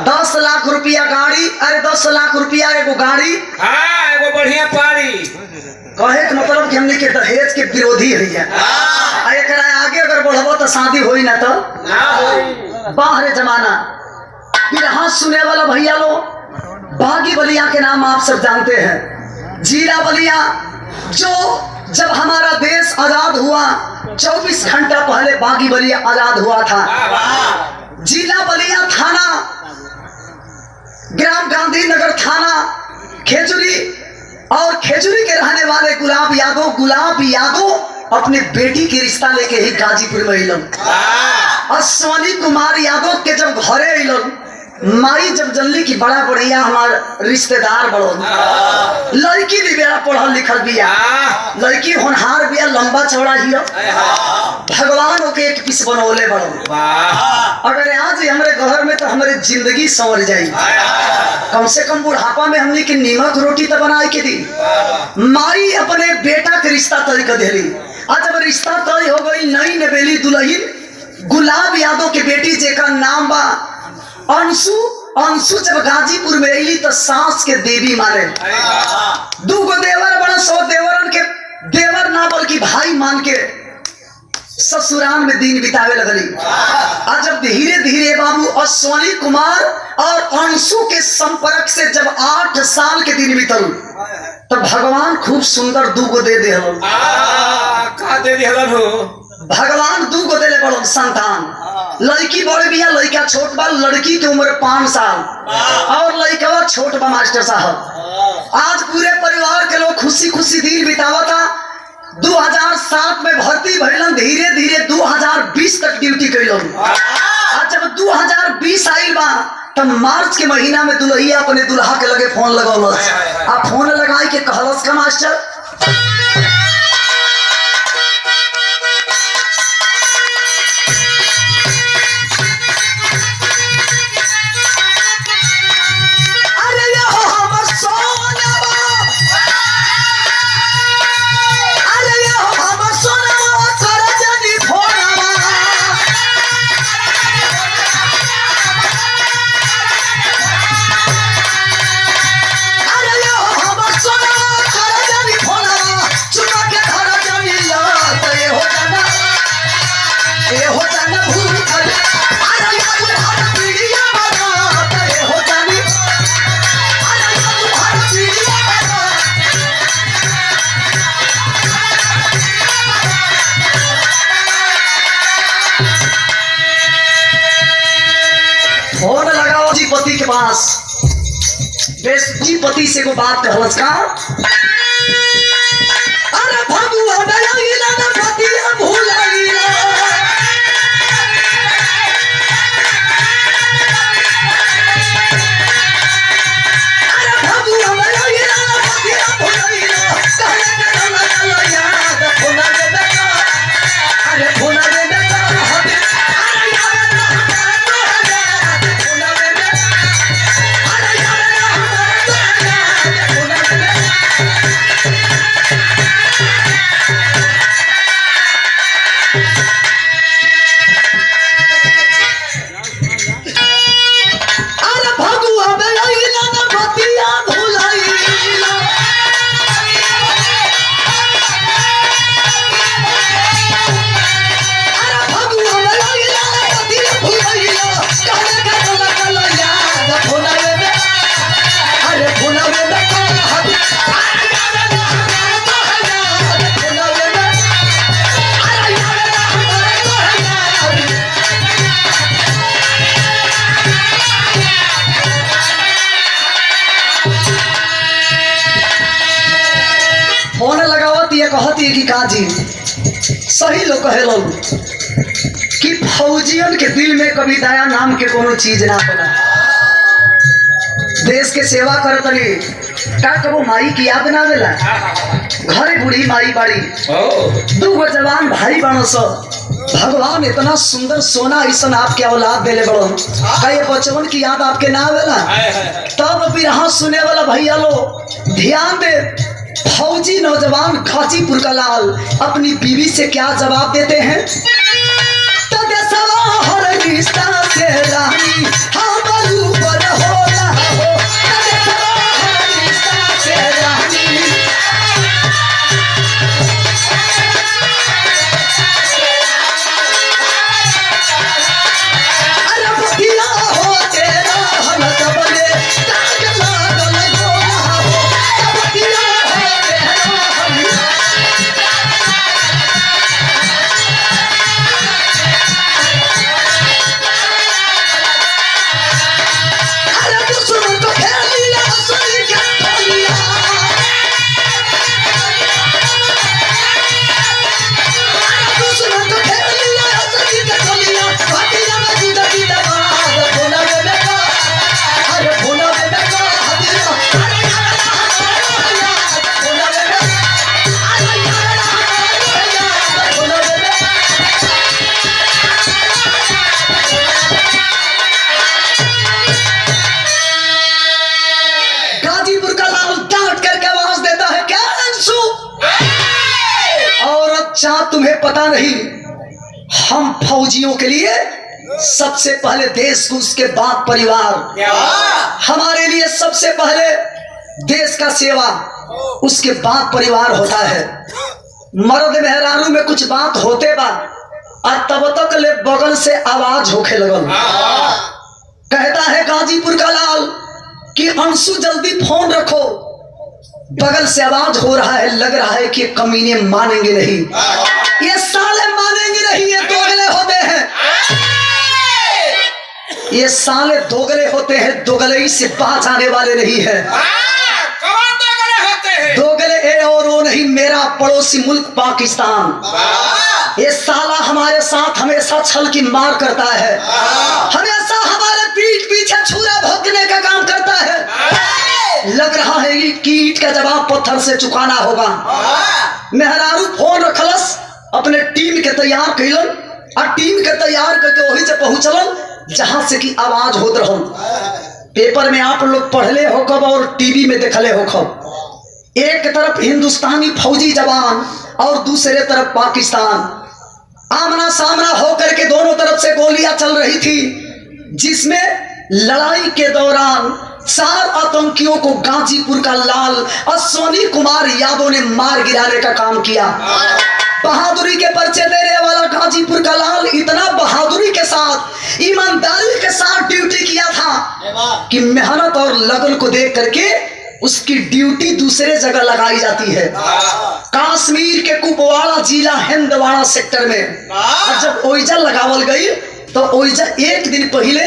10 लाख रुपया गाड़ी, अरे 10 लाख रुपया एगो गाड़ी, हाँ एगो बढ़िया पारी। कहे के मतलब कि हमने के दहेज के विरोधी है। एकरा आगे अगर बढ़बो तो शादी होई ना तो बाहरे जमाना। बिरहा सुने वाला भैया लो, बागी बलिया के नाम आप सब जानते हैं। जीरा बलिया जो जब हमारा देश आजाद हुआ 24 घंटा पहले बागी बलिया आजाद हुआ था। जिला बलिया थाना, ग्राम गांधी नगर थाना खेजूरी, और खेजूरी के रहने वाले गुलाब यादव अपने बेटी के रिश्ता लेके ही गाजीपुर में अलन। अश्वनी कुमार यादव के जब घरे अलन, माई जब जनली की बड़ा बढ़िया हमार रिश्तेदार बड़ो, लड़की भी बेड़ा पढ़ल लिखल बिया, लड़की होनहार बिया, लंबा चौड़ा ही, भगवान ओके एक पीस बनौले बड़ो। अगर आज हमारे घर में तो हमारे जिंदगी संवर जाई, कम से कम बुढ़ापा में हमने की नीमक रोटी तो बनाए के दी। माई अपने बेटा के रिश्ता तय कर देली। आज जब रिश्ता तय हो गई, नई नवेली दुल्हन गुलाब यादव के बेटी जेका नाम बा अंशु जब गाजीपुर में अली तो सास के देवी मारे। दूगो देवर बड़ा, सौ देवरन के देवर ना बल्कि भाई मान के ससुराल में दिन बितावे लगली। आज जब धीरे धीरे बाबू अश्वनी कुमार और अंशु के संपर्क से जब 8 साल के दिन बीतल, तब भगवान खूब सुंदर दूगो दे दे भगवान दूगो दे बड़ो संतान। लड़की बड़े बिया, लड़का छोट बा, लड़की के उम्र 5 साल और लड़का छोट बा मास्टर साहब। आज पूरे परिवार के लोग खुशी खुशी दिन बितावता। 2007 में भर्ती भइलन, धीरे धीरे 2020 तक ड्यूटी कैलन। आज जब 2020 आइल बा तब मार्च के महीना में दुल्हिया अपने दुल्हा के लगे फोन लगौलस। आ फोन लगाई के कहलस का मास्टर, पति के पास जी पति से को बात कहलस का, अरे भगुआ दयाइला ना पतिया भुलाइला, अरे भगुआ दयाइला ना पतिया भुलाइला, कहले के ना चला याद भुला दे बेटा, अरे भुला दे बेटा, अरे याद ना कहती है कि काजी सही लोग कहे कि फौजियन के दिल में कभी दया नाम के कोनो चीज ना बना। देश के सेवा करतनी का कबो माई की याद ना आवेला। घरे बूढ़ी माई बाड़ी, दूगो जवान भाई बनो सो। भगवान इतना सुंदर सोना ऐसा आपके औलाद देले बड़ो, कई बचवन की याद आपके ना आवेला। तब बिरहा सुने वाला भैया लो ध्यान दे। फौजी नौजवान गाजीपुर का लाल अपनी बीवी से क्या जवाब देते हैं, हर रिश्ता से रानी हाँ अंशु, और अब जहां तुम्हें पता नहीं, हम फौजियों के लिए सबसे पहले देश को, उसके बाद परिवार। हमारे लिए सबसे पहले देश का सेवा, उसके बाद परिवार होता है। मर्द मेहरारू में कुछ बात होते बा और तब तक ले बगल से आवाज होखे लगल। कहता है गाजीपुर का लाल कि अंशु जल्दी फोन रखो, बगल से आवाज हो रहा है, लग रहा है कि कमीने मानेंगे नहीं, ये साले मानेंगे नहीं, ये दोगले होते हैं, ये साले दोगले होते हैं, दोगले से बाज आने वाले नहीं है। दोगले ए और वो नहीं, मेरा पड़ोसी मुल्क पाकिस्तान, ये साला हमारे साथ हमेशा छल की मार करता है, हमेशा हमारे पीठ पीछे छुरा भोंकने का काम करता है। लग रहा है कि ईंट का जवाब पत्थर से चुकाना होगा। मेहरारू फोन रखलस, अपने टीम के तैयार कैलन और टीम के तैयार करके वही से पहुंचलन जहां से की आवाज होत रहल। पेपर में आप लोग पढ़ले हो कब और टीवी में देखले हो कब, एक तरफ हिंदुस्तानी फौजी जवान और दूसरे तरफ पाकिस्तान, आमना सामना होकर के दोनों तरफ से गोलियां चल रही थी, जिसमें लड़ाई के दौरान 4 आतंकियों को गाजीपुर का लाल अश्वनी कुमार यादव ने मार गिराने का काम किया। बहादुरी के परिचय देने वाला गाजीपुर का लाल इतना बहादुरी के साथ, ईमानदारी के साथ ड्यूटी किया था कि मेहनत और लगन को देख करके उसकी ड्यूटी दूसरे जगह लगाई जाती है। कश्मीर के कुपवाड़ा जिला हिंदवाड़ा सेक्टर में और जब ओइजा लगावल गई तो ओइजा एक दिन पहले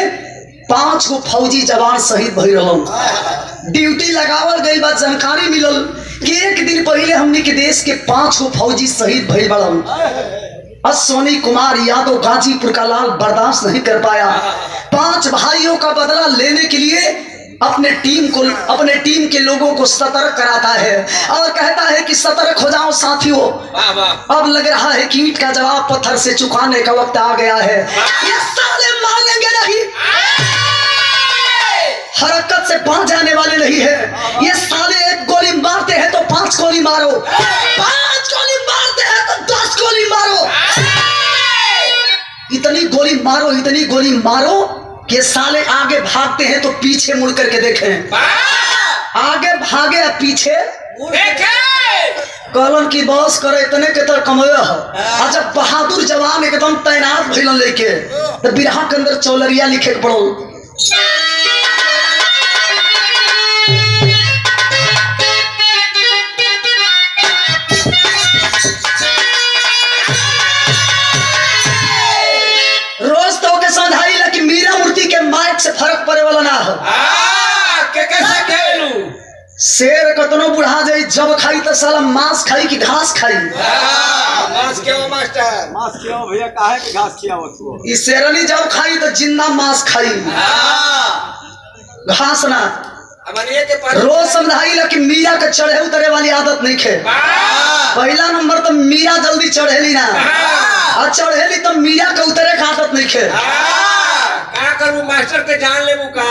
5 गो फौजी जवान शहीद भई रहलन। ड्यूटी लगावल गई, बाद जानकारी मिलल कि एक दिन पहले हमने के देश के 5 गो फौजी शहीद भई बड़न। अश्वनी कुमार यादव गाजीपुर का लाल बर्दाश्त नहीं कर पाया, 5 भाइयों का बदला लेने के लिए अपने टीम के लोगों को सतर्क कराता है और कहता है कि सतर्क हो जाओ साथियों, अब लग रहा है कि ईंट का जवाब पत्थर से चुकाने का वक्त आ गया है, ये साले मानेंगे नहीं, हरकत से बाज जाने वाले नहीं है, ये साले एक गोली मारते हैं तो 5 गोली मारो, 5 गोली मारते हैं तो 10 गोली मारो, इतनी गोली मारो कि साले आगे भागते हैं तो पीछे मुड़ करके देखें, आगे भागे या पीछे कलन की बॉस करे, इतने के तर कमवे हो। जब बहादुर जवान एकदम तैनात भइलन लेके तो बिरहा के अंदर चौलरिया लिखे पड़ो। रोज तो के समझाई ला कि मीरा मूर्ति के माइक से फर्क पड़े वाला ना हो। के कैसे खेलू शेर कतनो बुढ़ा जाई, जब खाई तो साला मांस खाई कि घास खाई। मांस क्यों मास्टर, मांस क्यों भैया, काहे के घास खिया हो? इस शेरनी जब खाई तो जिंदा मांस खाई, घास ना। रोज समझाई ला कि मीरा के चढ़े उतरे वाली आदत नहीं खे। पहला नंबर तो मीरा जल्दी चढ़ेली ना, और चढ़ेली तो मीरा के उतरे का आदत नहीं खे। क्या करूं मास्टर के जान ले का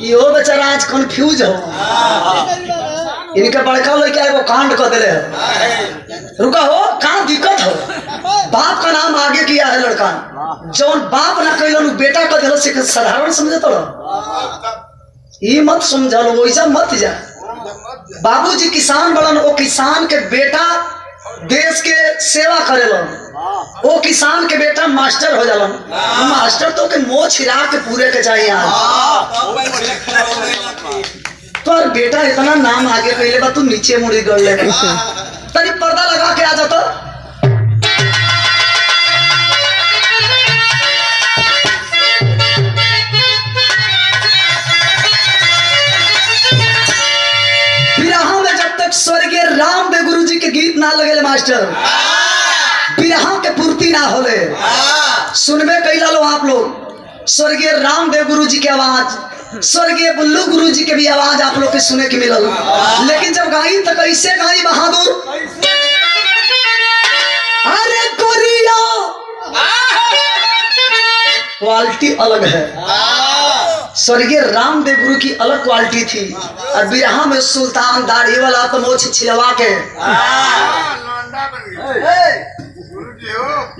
यो बेचारा आज कंफ्यूज हो, इनके बड़का लड़का एगो कांड कर दिले हो। रुका हो, कहाँ दिक्कत हो? बाप का नाम आगे किया है लड़का, जौन बाप ना कैलन बेटा का दिल से साधारण समझता रहो, ये मत समझा लो, वैसा मत जा। बाबूजी किसान बड़न, वो किसान के बेटा देश के सेवा करेलन, वो किसान के बेटा मास्टर हो जालन। मास्टर तो के मोह छिरा के पूरे के चाहिए आज। तो और बेटा इतना नाम आगे कहले बा, तू नीचे मुड़ी कर ले, तनी पर्दा लगा के आ जाता। बिरहा में जब तक स्वर्गीय रामदेव गुरु जी के गीत ना लगे मास्टर, बिरहा के पूर्ति ना होले। सुनबे कैला लो आप लोग, स्वर्गीय रामदेव गुरु जी की आवाज, स्वर्गीय बुल्लू गुरु जी के भी आवाज आप लोग के सुने के मिलल, लेकिन जब गाई तो कैसे गाई बहादुर? अरे कोरिया क्वालिटी अलग है, स्वर्गीय रामदेव गुरु की अलग क्वालिटी थी और बिरहा में सुल्तान दाढ़ी वाला तो मोछ छिलवा के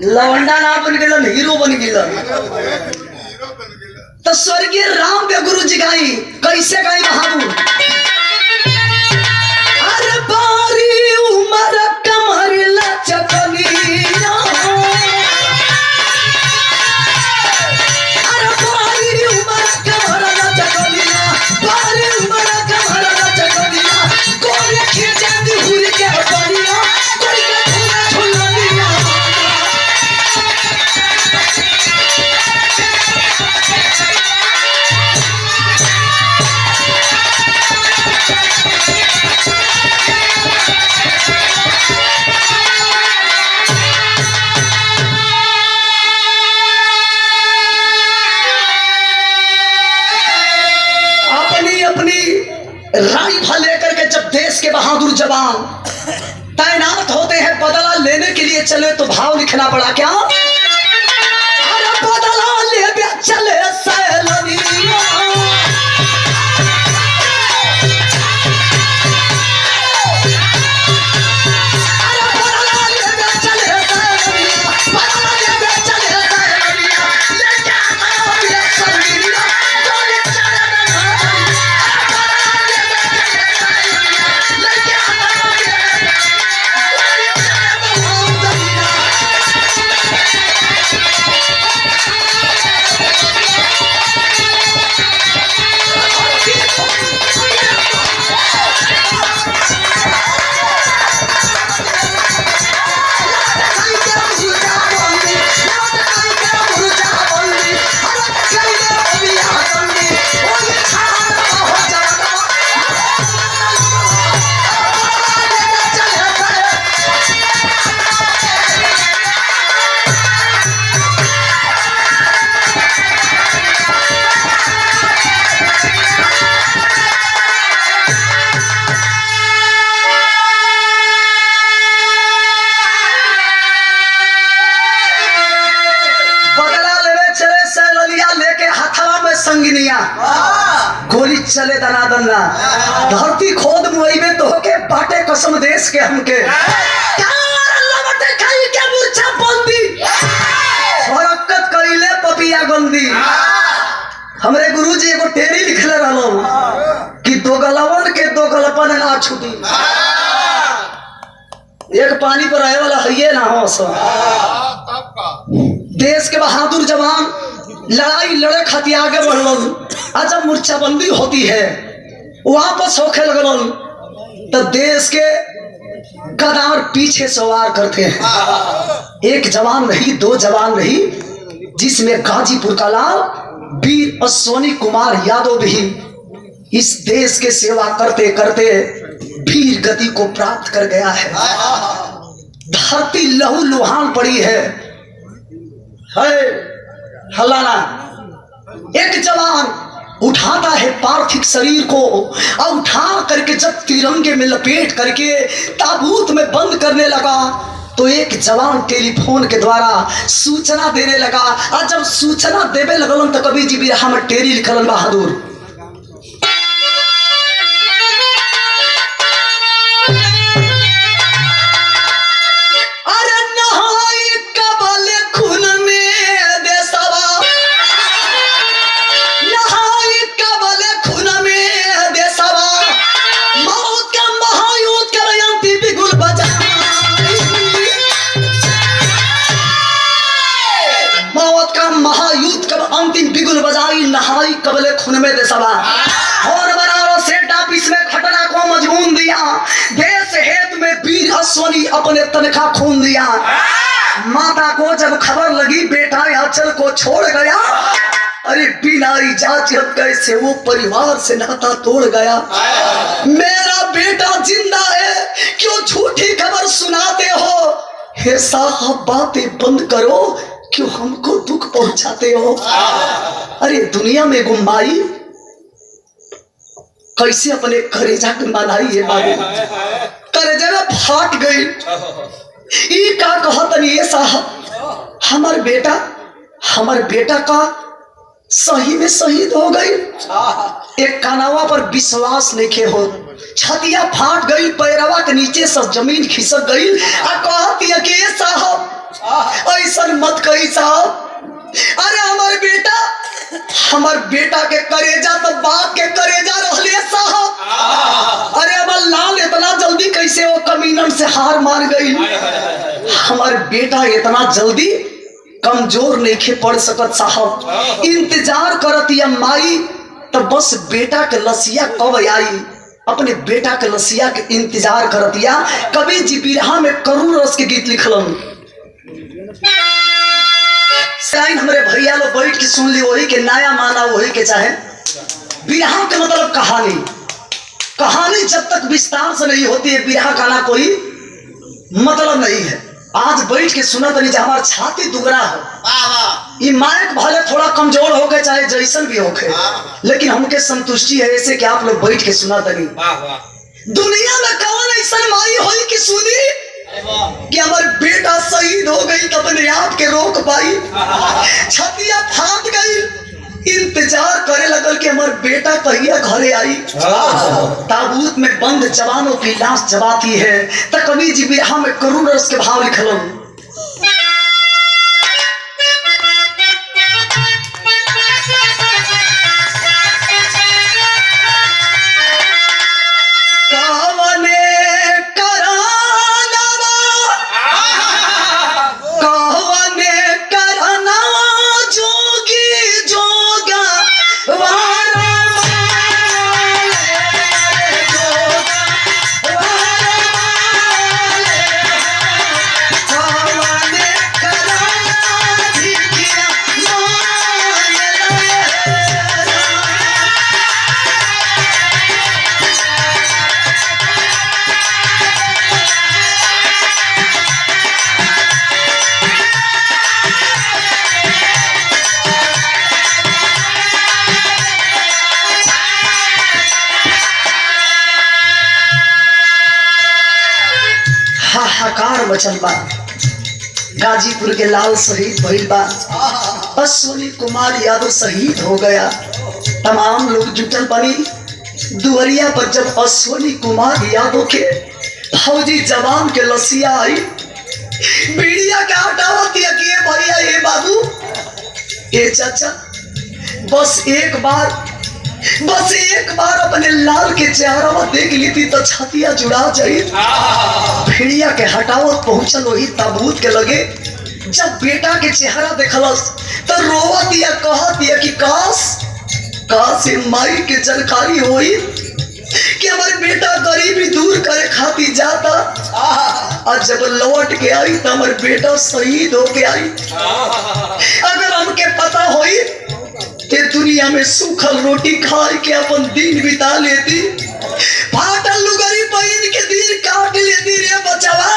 लवंडा ना बन गए हीरो बन गए। तो स्वर्गीय रामदेव गुरु जी गाई कैसे गाई बहादुर। अरे बारी उमर कमर लचकनिया, अरे बारी उमर कमर लचकनिया, बारी उमर कमर लचकनिया, गोरे खींचे दिहुर के बनिया, गोरे के झुलनिया। राइफल लेकर के जब देश के बहादुर जवान तैनात होते हैं, बदला लेने के लिए चले तो भाव लिखना पड़ा क्या। अरे बदला ले चले सैलनिया, अरे बदला ले चले सैलनिया, बदला ले चले सैलनिया, लेके आया ये संगीनिया, जोड़े चले संगिनिया, गोली चले दनादना, धरती खोद मुइबे तो होके बाटे कसम देश के हमके हरकत कइले पपिया गंदी। हमरे गुरुजी एगो टेरी लिखले रहलो कि दो गलवन के दो गलपन ना छूटी, एक पानी पर रहे वाला हइये ना हो सो। देश के बहादुर जवान लड़ाई लड़े खातिर आगे बढ़ल, जब मूर्छाबंदी होती है वापस होके लगल तो देश के गदार पीछे सवार करते हैं। एक जवान रही, दो जवान रही, जिसमें गाजीपुर का लाल वीर अश्वनी कुमार यादव भी इस देश के सेवा करते करते वीर गति को प्राप्त कर गया है। धरती लहू लुहान पड़ी है। हल्लाना एक जवान उठाता है पार्थिव शरीर को और उठा करके जब तिरंगे में लपेट करके ताबूत में बंद करने लगा तो एक जवान टेलीफोन के द्वारा सूचना देने लगा। और जब सूचना देवे लगलन तो कभी जी बिरहा में टेरी लिखलन बहादुर। नहाई कबले खून में देशवा और बनारस से डापिस में घटना को मजबून दिया। देश हेत में वीर अश्वनी अपने तन का खून दिया। माता को जब खबर लगी बेटा आंचल को छोड़ गया, अरे बिना इजाजत कैसे वो परिवार से नाता तोड़ गया। मेरा बेटा जिंदा है, क्यों झूठी खबर सुनाते हो? हे साहब बातें बंद करो, क्यों हमको दुख पहुंचाते हो? अरे दुनिया में गुम्बाई कैसे अपने करेजा के मनाई है बाबू, करेजा में फाट गई। ई का कहत नहीं है साहब, हमार बेटा का सही में शहीद हो गई। एक कानावा पर विश्वास नहीं हो, छतिया फाट गई, पैरवा के नीचे सब जमीन खिसक गई। आ कहती है कि साहब ऐसा मत कही साहब, अरे हमार बेटा के करेजा तो बाप के करेजा रहले साहब। अरे हमार लाल इतना जल्दी कैसे वो कमीनन से हार मान गई। हमार बेटा इतना जल्दी कमजोर नहीं पड़ सकत साहब। इंतजार करत या माई तो बस बेटा के लसिया कब आई, अपने बेटा के लसिया के इंतजार करत या। कवि जी बिरहा में करुण रस के गीत लिखलन। साइन हमारे भैया लोग बैठ के सुन ली, वही के नया माना वही के चाहे। बिरहा के मतलब कहानी जब तक विस्तार से नहीं होती है बिरहा का ना कोई मतलब नहीं है। आज बैठ के सुना तनी हमार छाती दुगरा है, माइक भले थोड़ा कमजोर हो गए चाहे जैसन भी होके, लेकिन हमके संतुष्टि है ऐसे कि आप लोग बैठ के सुना तनी। दुनिया में कौन ऐसा माई होई कि सुनी कि हमारे बेटा शहीद हो गई तो अपने आप के रोक पाई, छतिया फाट गई, इंतजार करे लगल कि हमारे बेटा कहिया घरे आई। ताबूत में बंद जवानों की लाश जबाती है। तो कवि जी बिरहा में करुण रस के भाव लिखलन। हाहाकार मचल बा, गाजीपुर के लाल शहीद भइल बा, अश्विनी कुमार यादव शहीद हो गया। तमाम लोग जुटल बनी दुवरिया पर। जब अश्विनी कुमार यादव के फौजी जवान के लसिया आई, बीड़िया के हटावत कि भैया ये बाबू ए चाचा बस एक बार अपने लाल के चेहरा देख ली थी तो छतिया जुड़ा जाए। भेड़िया के हटावत पहुंचल वही ताबूत के लगे। जब बेटा के चेहरा देखलस तो रोवत या कहत या कि काश माई के जानकारी होई कि हमारे बेटा गरीबी दूर करे खातिर जाता, और जब लौट के आई तो हमारे बेटा शहीद होके आई। अगर हमके पता होई ते दुनिया में सूखल रोटी खाए के अपन दिन बिता लेती, फाटल लुगरी पहन के दिन काट लेती रे बचवा,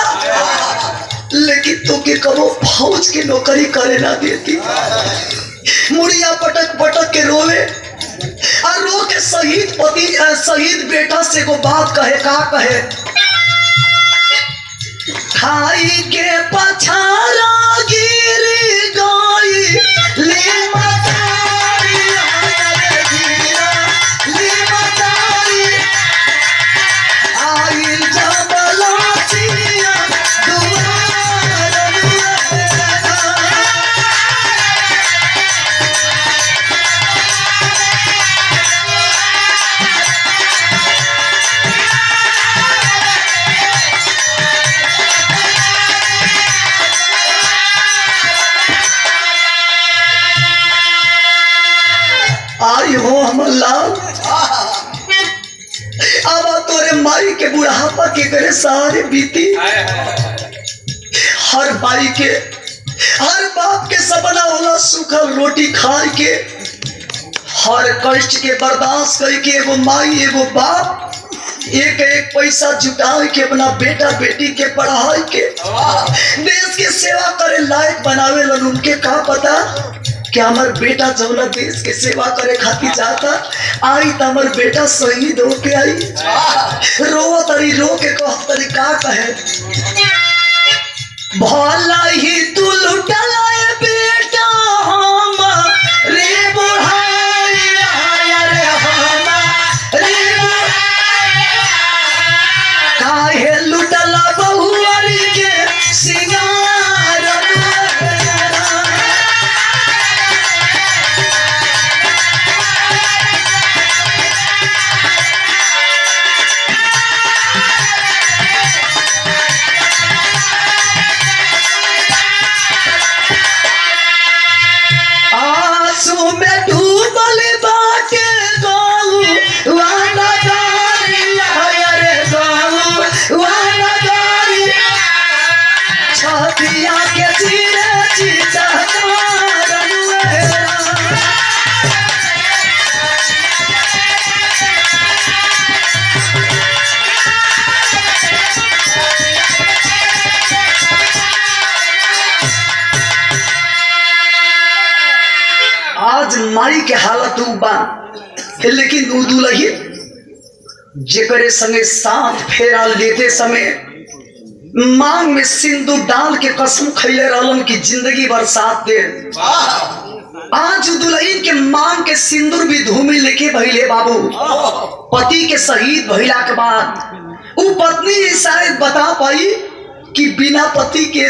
लेकिन तो के कबो फौज के नौकरी करे ना देती। मुड़िया पटक के रोवे और रो के शहीद बेटा से को बात कहे, का कहे, खाई के पछारा गिर गई ले आई हो हमर लाल। अब तोरे माई के बुढ़ापा के करे सारे बीती। हर भाई के हर बाप के सपना होला सूखल रोटी खाए के, हर कष्ट के बर्दाश्त करके एगो माई एगो बाप एक पैसा जुटाए के अपना बेटा बेटी के पढ़ाई के देश के सेवा करे लायक बनावे लन। उनके का पता कि हमार बेटा जौना देश के सेवा करे खातिर जाता आई तो हमार बेटा शहीद होके आई। रो तरी रो के कह तरी का कहे, भला ही तू लुटला बेटा हम रे बुढ़ाइया रे हमारी काहे लुटल बहुअरी के सिंगार आंसू में डूबल बाटे गऊ वाला गारिया रे गऊ वाला गारिया छतिया के चिरे चिता आज माई के हालत उ बा लेकिन उ दुलही जेकरे संगे साथ फेरा लेते समय मांग में सिंदूर डाल के कसम खैले रहलन कि जिंदगी भर साथ दे। आज दुल्हन के मांग के सिंदूर भी धूमि लेके भइले बाबू। पति के शहीद भइला के बाद उ पत्नी शायद बता पाई कि बिना पति के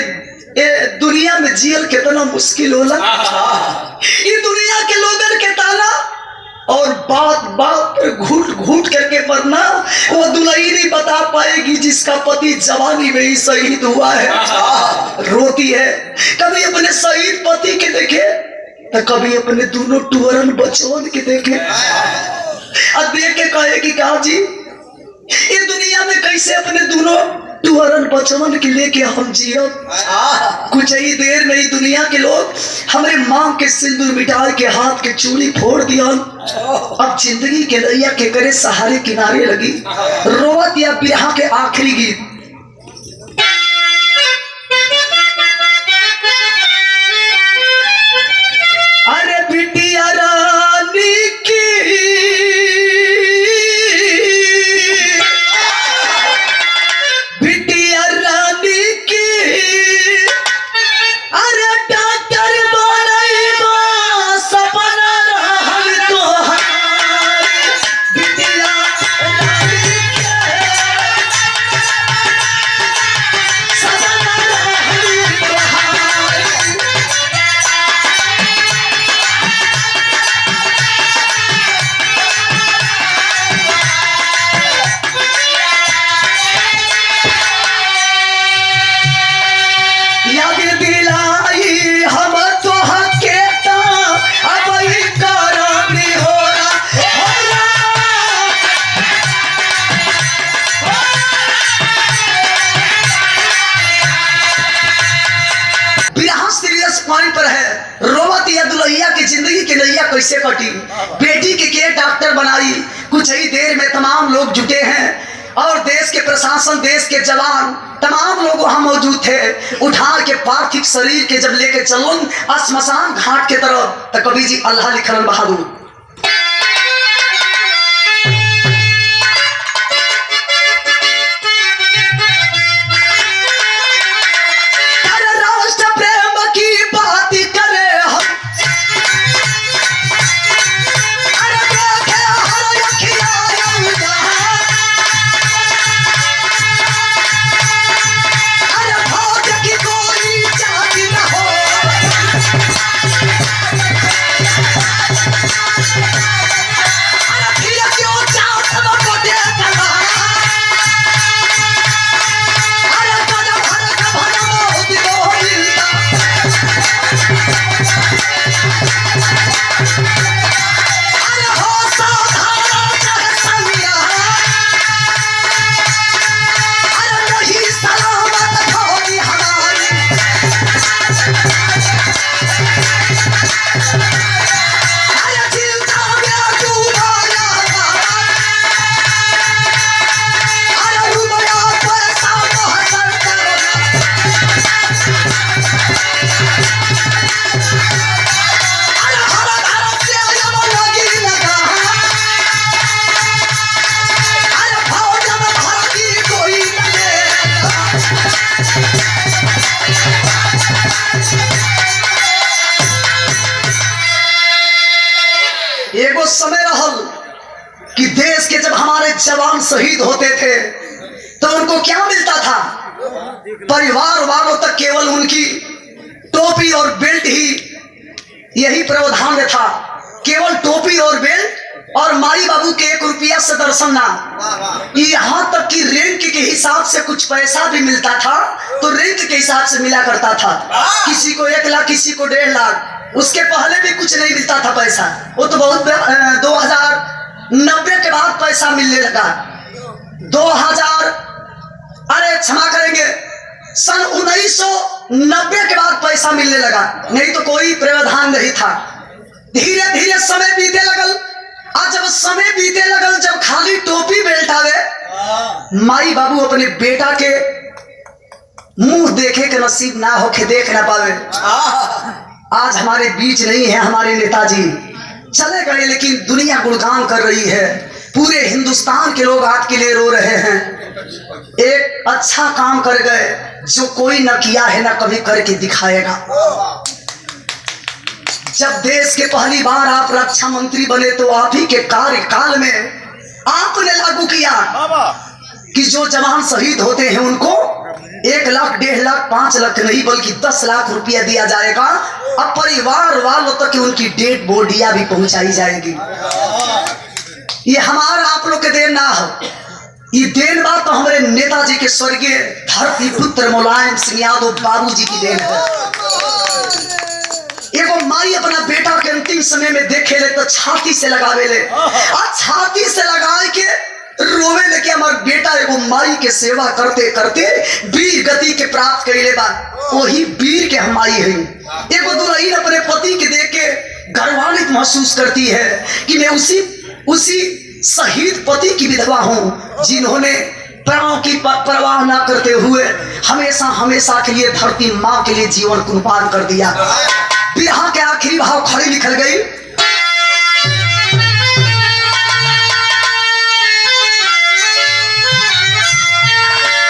दुनिया में जियल कितना मुश्किल होला। ये दुनिया के लोगन के ताना और बात बात पर घूट घूट करके मरना वो दुल्हन ही बता पाएगी जिसका पति जवानी में ही शहीद हुआ है। रोती है, कभी अपने शहीद पति के देखे तो कभी अपने दोनों टुअरन बचवन के देखे और देख के कहेगी कहा जी ये दुनिया में कैसे अपने दोनों टुअरन बचवन के लेके हम जियो। कुछ ही देर में ही दुनिया के लोग हमारे मां के सिंदूर मिटा के हाथ के चूड़ी फोड़ दिया। अब जिंदगी के नैया के करे सहारे किनारे लगी। रोवत या बिरहा के आखिरी गीत अरे बिटिया रानी की जिंदगी की नैया कैसे कटी। बेटी के डॉक्टर बनाई। कुछ ही देर में तमाम लोग जुटे हैं और देश के प्रशासन, देश के जवान, तमाम लोग वहां मौजूद थे। उठा के पार्थिव शरीर के जब लेके चलन श्मशान घाट के तरफ तो कवि जी अल्लाह लिखलन बहादुर एगो समय रहल कि देश के जब हमारे जवान शहीद होते थे तो उनको क्या मिलता था? परिवार वालों तक केवल उनकी टोपी और बेल्ट ही यही प्रावधान था, केवल टोपी और बेल्ट, और माई बाबू के 1 रुपया से दर्शन ना। यहाँ तक कि रेंट के हिसाब से कुछ पैसा भी मिलता था तो रेंट के हिसाब से मिला करता था, किसी को 1 लाख, किसी को 1.5 लाख, उसके पहले भी कुछ नहीं मिलता था पैसा। वो तो बहुत 2090 के बाद पैसा मिलने लगा। 2000 अरे क्षमा करेंगे, सन 1990 के बाद पैसा मिलने लगा, नहीं तो कोई प्रावधान नहीं था। धीरे धीरे समय बीते लगल, आज जब समय बीते लगल, जब खाली टोपी बेल्ट आवे, माई बाबू अपने बेटा के मुंह देखे के नसीब ना होके देख ना पावे। आज हमारे बीच नहीं है हमारे नेताजी, चले गए, लेकिन दुनिया गुणगान कर रही है, पूरे हिंदुस्तान के लोग आपके लिए रो रहे हैं। एक अच्छा काम कर गए जो कोई न किया है, न कभी करके दिखाएगा। जब देश के पहली बार आप रक्षा मंत्री बने तो आप ही के कार्यकाल में आपने लागू किया कि जो जवान शहीद होते हैं उनको 1 लाख, 1.5 लाख, 5 लाख नहीं बल्कि 10 लाख रुपया दिया जाएगा। अब परिवार वालों तक उनकी डेड बॉडियां भी पहुंचाई जाएगी। ये हमारा आप लोग के देन ना हो, ये देन बात तो हमारे नेताजी के स्वर्गीय धरती पुत्र मुलायम सिंह यादव बाबूजी की देन है। एगो माई अपना बेटा के अंतिम समय में देखे ले तो छाती से लगावे ले, और छाती से लगाए के रोवे ले कि हमार बेटा एगो माई के सेवा करते करते वीर गति के प्राप्त कइले बा। वही वीर के हम माई है। एगो दुल्हन अपने पति के देख के गर्वान्वित महसूस करती है कि मैं उसी शहीद पति की विधवा हूँ जिन्होंने प्राणों की परवाह न करते हुए हमेशा हमेशा के लिए धरती माँ के लिए जीवन कुर्बान कर दिया। बिरहा के आखिरी भाव खड़ी लिखल गई,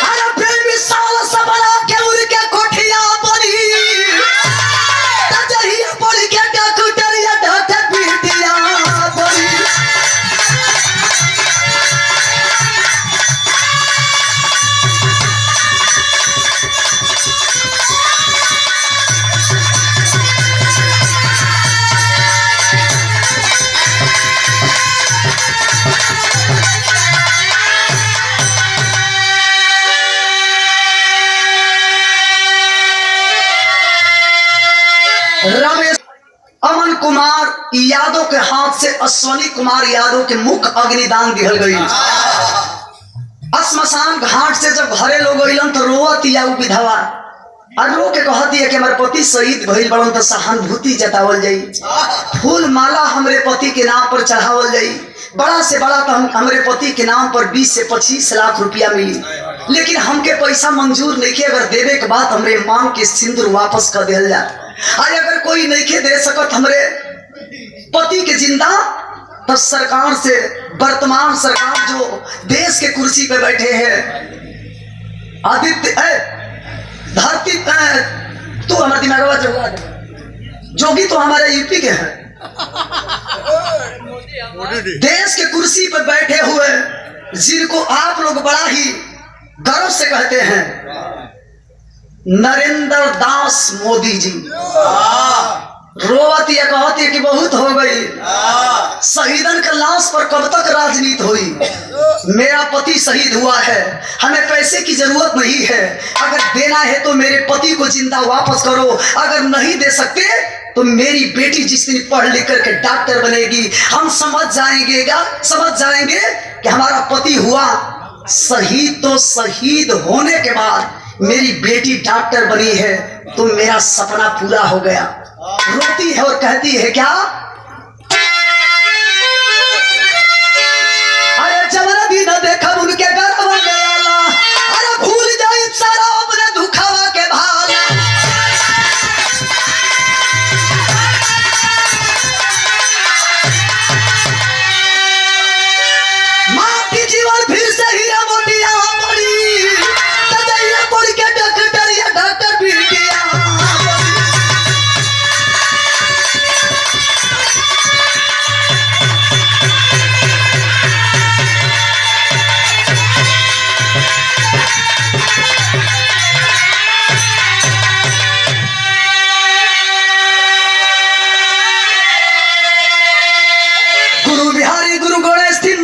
अरे प्रेमी साल सबला के उड़ के कोठिया बनी, तजहिया पड़ के डॉक्टरिया ढाठक पीटिया बनी। रमेश अमन कुमार यादव के हाथ से अश्वनी कुमार यादव के मुख अग्निदान दिहल गई। श्मशान घाट से जब घरे लोग अइलन तो रोवतिया उ विधवा, और रो के कहती है कि हमारे पति शहीद भइल बड़न तो सहानुभूति जतावल जाई, फूल माला हमरे पति के नाम पर चढ़ावल जाई, बड़ा से बड़ा तो हमरे पति के नाम पर 20 से 25 लाख रुपया मिली, लेकिन हमके पैसा मंजूर नहीं किया, अगर देवे के बाद हमरे मांग के सिंदूर वापस कर दिया जाए। आज अगर कोई नहीं के दे सकत हमरे पति के जिंदा, तब सरकार से, वर्तमान सरकार जो देश के कुर्सी पे बैठे हैं, आदित्य धरती तू हमारे दिमाग जोगी तो हमारे यूपी के हैं, देश के कुर्सी पर बैठे हुए जिनको आप लोग बड़ा ही गर्व से कहते हैं, नरेंद्र दास मोदी जी। रोवत यह कहती है कि बहुत हो गई, शहीदन के लाश पर कब तक राजनीति हुई। मेरा पति शहीद हुआ है, हमें पैसे की जरूरत नहीं है, अगर देना है तो मेरे पति को जिंदा वापस करो, अगर नहीं दे सकते तो मेरी बेटी जिस दिन पढ़ लिख करके डॉक्टर बनेगी, हम समझ जाएंगे कि हमारा पति हुआ शहीद, तो शहीद होने के बाद मेरी बेटी डॉक्टर बनी है तो मेरा सपना पूरा हो गया। रोती है और कहती है क्या, अरे जबरा भी न देखा उनके गर्व में आला, अरे भूल जाए सारा अपने दुखावा के भाला। माँ की जीवन फिर से हीरा मोतिया बड़ी, तजैया पड़ के डॉक्टरिया ढाठक पीटिया। गोड़े स्थित